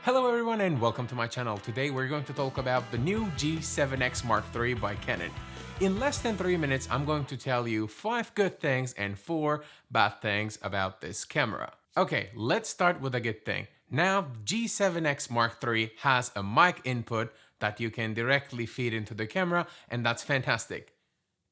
Hello everyone and welcome to my channel. Today we're going to talk about the new G7X Mark III by Canon. In less than 3 minutes, I'm going to tell you 5 good things and 4 bad things about this camera. Okay, let's start with a good thing. Now, G7X Mark III has a mic input that you can directly feed into the camera, and that's fantastic.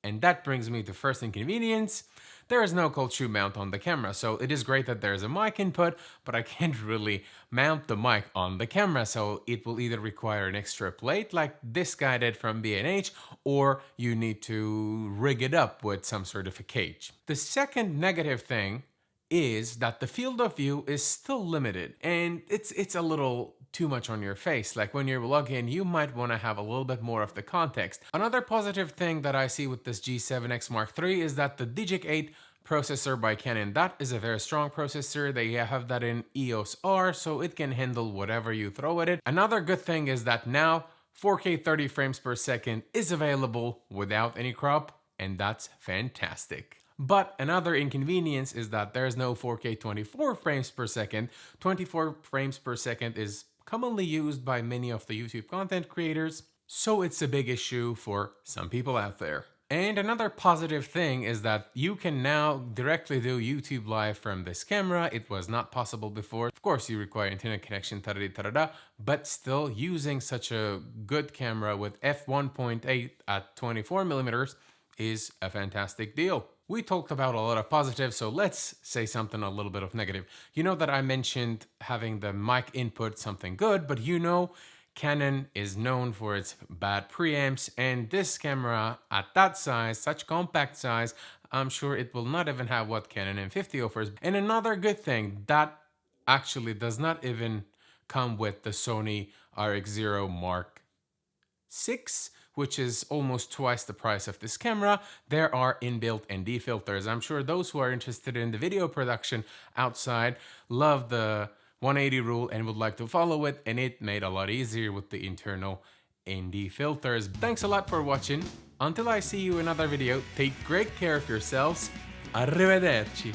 And that brings me to first inconvenience. There is no cold shoe mount on the camera, so it is great that there's a mic input, but I can't really mount the mic on the camera, so it will either require an extra plate like this guy did from B&H, or you need to rig it up with some sort of a cage. The second negative thing is that the field of view is still limited, and it's a little too much on your face. Like when you're vlogging, you might want to have a little bit more of the context. Another positive thing that I see with this G7X Mark III is that the Digic 8 processor by Canon, that is a very strong processor. They have that in EOS R, so it can handle whatever you throw at it. Another good thing is that now 4K 30 frames per second is available without any crop, and that's fantastic. But another inconvenience is that there's no 4K 24 frames per second. 24 frames per second is commonly used by many of the YouTube content creators, so it's a big issue for some people out there. And another positive thing is that you can now directly do YouTube live from this camera. It was not possible before. Of course, you require internet connection, but still using such a good camera with f1.8 at 24mm is a fantastic deal. We talked about a lot of positives, so let's say something a little bit of negative. You know that I mentioned having the mic input something good, but you know Canon is known for its bad preamps, and this camera at that size, such compact size, I'm sure it will not even have what Canon M50 offers. And another good thing, that actually does not even come with the Sony RX0 Mark VI, which is almost twice the price of this camera. There are inbuilt ND filters. I'm sure those who are interested in the video production outside love the 180 rule and would like to follow it, and it made a lot easier with the internal ND filters. Thanks a lot for watching. Until I see you in another video, take great care of yourselves. Arrivederci.